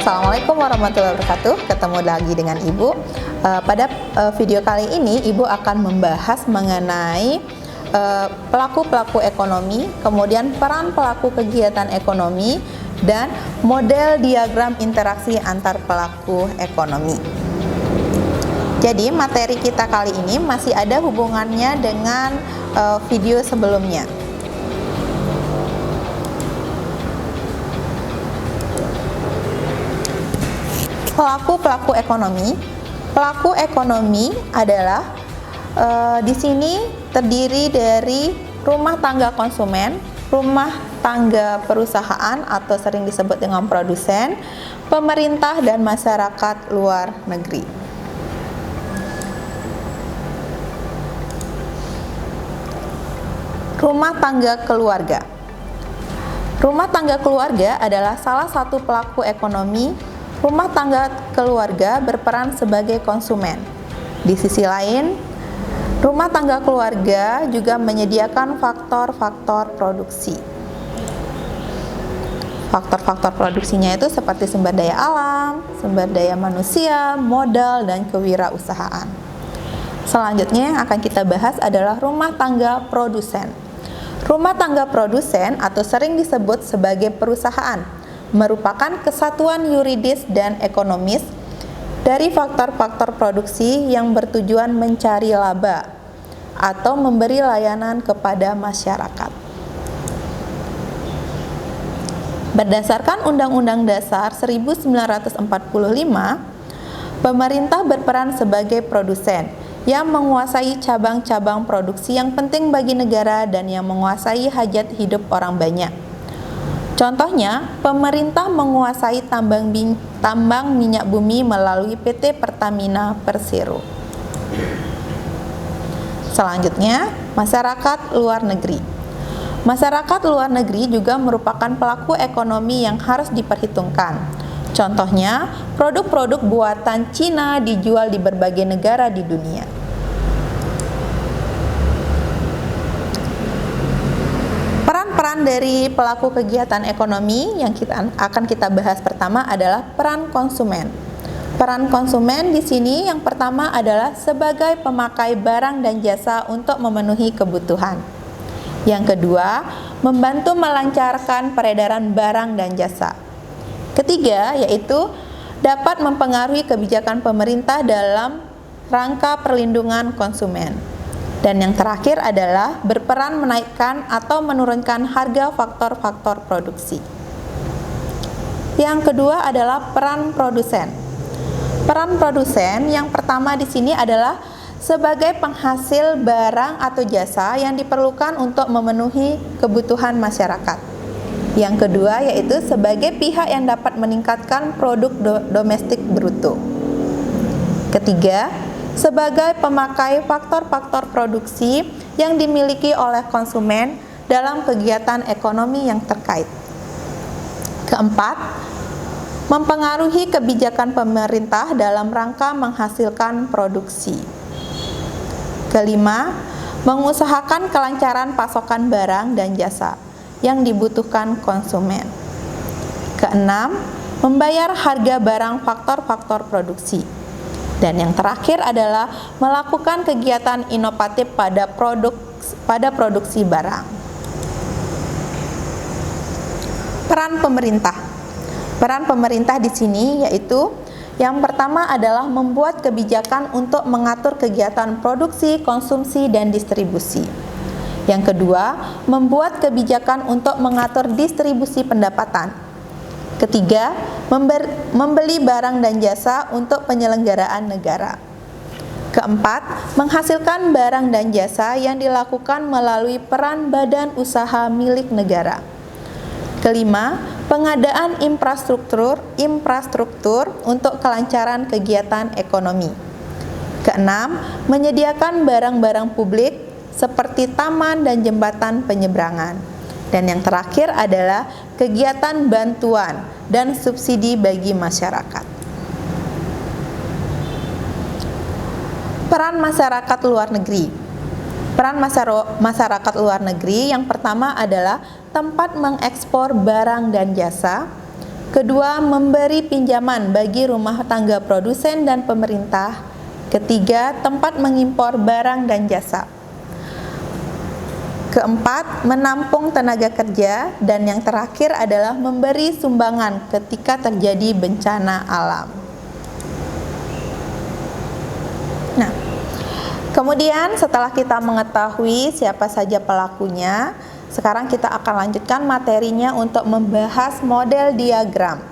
Assalamualaikum warahmatullahi wabarakatuh. Ketemu lagi dengan Ibu. Pada video kali ini Ibu akan membahas mengenai pelaku-pelaku ekonomi, kemudian peran pelaku kegiatan ekonomi, dan model diagram interaksi antar pelaku ekonomi. Jadi materi kita kali ini masih ada hubungannya dengan video sebelumnya. Pelaku ekonomi. Pelaku ekonomi adalah di sini terdiri dari rumah tangga konsumen, rumah tangga perusahaan atau sering disebut dengan produsen, pemerintah dan masyarakat luar negeri. Rumah tangga keluarga. Rumah tangga keluarga adalah salah satu pelaku ekonomi. Rumah tangga keluarga berperan sebagai konsumen. Di sisi lain, rumah tangga keluarga juga menyediakan faktor-faktor produksi. Faktor-faktor produksinya itu seperti sumber daya alam, sumber daya manusia, modal, dan kewirausahaan. Selanjutnya yang akan kita bahas adalah rumah tangga produsen. Rumah tangga produsen atau sering disebut sebagai perusahaan merupakan kesatuan yuridis dan ekonomis dari faktor-faktor produksi yang bertujuan mencari laba atau memberi layanan kepada masyarakat. Berdasarkan Undang-Undang Dasar 1945, pemerintah berperan sebagai produsen yang menguasai cabang-cabang produksi yang penting bagi negara dan yang menguasai hajat hidup orang banyak. Contohnya, pemerintah menguasai tambang minyak bumi melalui PT Pertamina Persero. Selanjutnya, masyarakat luar negeri. Masyarakat luar negeri juga merupakan pelaku ekonomi yang harus diperhitungkan. Contohnya, produk-produk buatan Cina dijual di berbagai negara di dunia. Peran dari pelaku kegiatan ekonomi yang akan kita bahas pertama adalah peran konsumen. Peran konsumen di sini yang pertama adalah sebagai pemakai barang dan jasa untuk memenuhi kebutuhan. Yang kedua, membantu melancarkan peredaran barang dan jasa. Ketiga, yaitu dapat mempengaruhi kebijakan pemerintah dalam rangka perlindungan konsumen. Dan yang terakhir adalah berperan menaikkan atau menurunkan harga faktor-faktor produksi. Yang kedua adalah peran produsen. Peran produsen yang pertama di sini adalah sebagai penghasil barang atau jasa yang diperlukan untuk memenuhi kebutuhan masyarakat. Yang kedua yaitu sebagai pihak yang dapat meningkatkan produk domestik bruto. Ketiga, sebagai pemakai faktor-faktor produksi yang dimiliki oleh konsumen dalam kegiatan ekonomi yang terkait. Keempat, mempengaruhi kebijakan pemerintah dalam rangka menghasilkan produksi. Kelima, mengusahakan kelancaran pasokan barang dan jasa yang dibutuhkan konsumen. Keenam, membayar harga barang faktor-faktor produksi. Dan yang terakhir adalah melakukan kegiatan inovatif pada produksi barang. Peran pemerintah. Peran pemerintah di sini yaitu yang pertama adalah membuat kebijakan untuk mengatur kegiatan produksi, konsumsi, dan distribusi. Yang kedua, membuat kebijakan untuk mengatur distribusi pendapatan. Ketiga, membeli barang dan jasa untuk penyelenggaraan negara. Keempat, menghasilkan barang dan jasa yang dilakukan melalui peran badan usaha milik negara. Kelima, pengadaan infrastruktur untuk kelancaran kegiatan ekonomi. Keenam, menyediakan barang-barang publik seperti taman dan jembatan penyeberangan. Dan yang terakhir adalah kegiatan bantuan dan subsidi bagi masyarakat. Peran masyarakat luar negeri. Peran masyarakat luar negeri yang pertama adalah tempat mengekspor barang dan jasa. Kedua, memberi pinjaman bagi rumah tangga produsen dan pemerintah. Ketiga, tempat mengimpor barang dan jasa. Keempat, menampung tenaga kerja. Dan yang terakhir adalah memberi sumbangan ketika terjadi bencana alam. Nah, kemudian setelah kita mengetahui siapa saja pelakunya, sekarang kita akan lanjutkan materinya untuk membahas model diagram.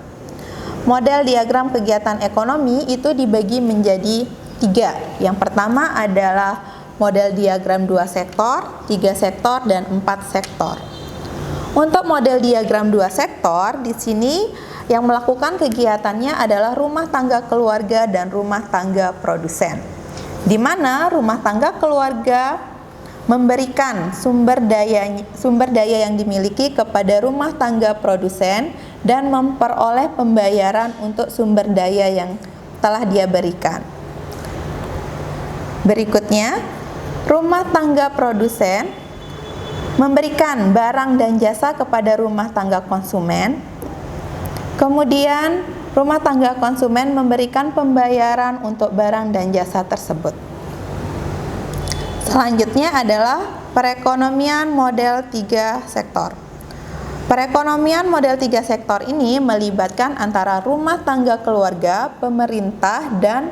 Model diagram kegiatan ekonomi itu dibagi menjadi 3. Yang pertama adalah model diagram 2 sektor, 3 sektor, dan 4 sektor. Untuk model diagram 2 sektor, di sini yang melakukan kegiatannya adalah rumah tangga keluarga dan rumah tangga produsen. Di mana rumah tangga keluarga memberikan sumber daya yang dimiliki kepada rumah tangga produsen dan memperoleh pembayaran untuk sumber daya yang telah dia berikan. Berikutnya, rumah tangga produsen memberikan barang dan jasa kepada rumah tangga konsumen. Kemudian, rumah tangga konsumen memberikan pembayaran untuk barang dan jasa tersebut. Selanjutnya adalah perekonomian model 3 sektor. Perekonomian model 3 sektor ini melibatkan antara rumah tangga keluarga, pemerintah, dan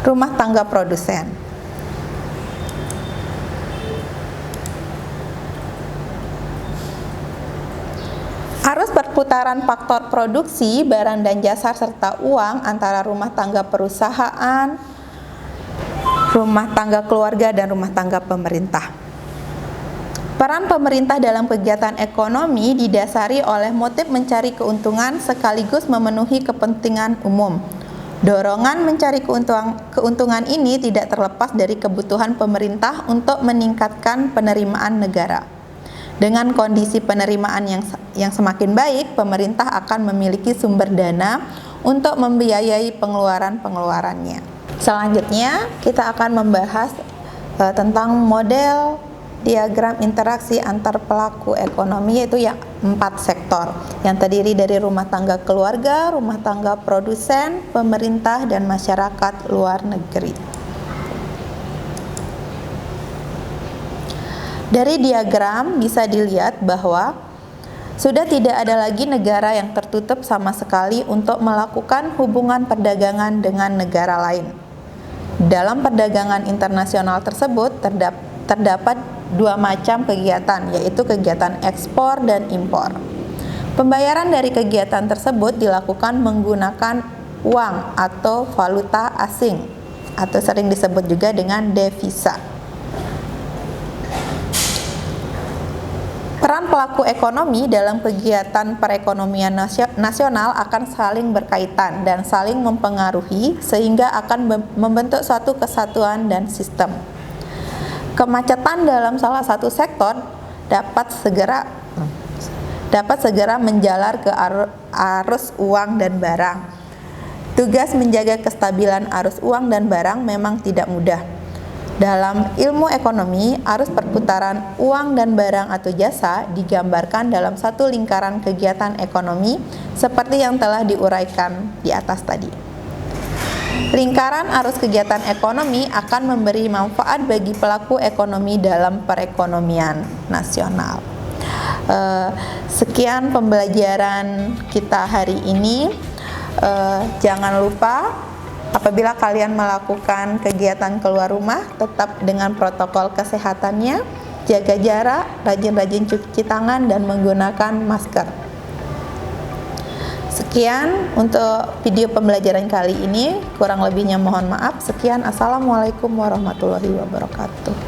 rumah tangga produsen. Arus perputaran faktor produksi, barang dan jasa serta uang antara rumah tangga perusahaan, rumah tangga keluarga, dan rumah tangga pemerintah. Peran pemerintah dalam kegiatan ekonomi didasari oleh motif mencari keuntungan sekaligus memenuhi kepentingan umum. Dorongan mencari keuntungan ini tidak terlepas dari kebutuhan pemerintah untuk meningkatkan penerimaan negara. Dengan kondisi penerimaan yang semakin baik, pemerintah akan memiliki sumber dana untuk membiayai pengeluaran-pengeluarannya. Selanjutnya, kita akan membahas tentang model diagram interaksi antar pelaku ekonomi, yaitu yang 4 sektor, yang terdiri dari rumah tangga keluarga, rumah tangga produsen, pemerintah, dan masyarakat luar negeri. Dari diagram bisa dilihat bahwa sudah tidak ada lagi negara yang tertutup sama sekali untuk melakukan hubungan perdagangan dengan negara lain. Dalam perdagangan internasional tersebut terdapat 2 macam kegiatan, yaitu kegiatan ekspor dan impor. Pembayaran dari kegiatan tersebut dilakukan menggunakan uang atau valuta asing, atau sering disebut juga dengan devisa. Peran pelaku ekonomi dalam kegiatan perekonomian nasional akan saling berkaitan dan saling mempengaruhi sehingga akan membentuk suatu kesatuan dan sistem. Kemacetan dalam salah satu sektor dapat segera menjalar ke arus uang dan barang. Tugas menjaga kestabilan arus uang dan barang memang tidak mudah. Dalam ilmu ekonomi, arus perputaran uang dan barang atau jasa digambarkan dalam satu lingkaran kegiatan ekonomi seperti yang telah diuraikan di atas tadi. Lingkaran arus kegiatan ekonomi akan memberi manfaat bagi pelaku ekonomi dalam perekonomian nasional. Sekian pembelajaran kita hari ini. Jangan lupa, apabila kalian melakukan kegiatan keluar rumah, tetap dengan protokol kesehatannya, jaga jarak, rajin-rajin cuci tangan, dan menggunakan masker. Sekian untuk video pembelajaran kali ini, kurang lebihnya mohon maaf. Sekian, assalamualaikum warahmatullahi wabarakatuh.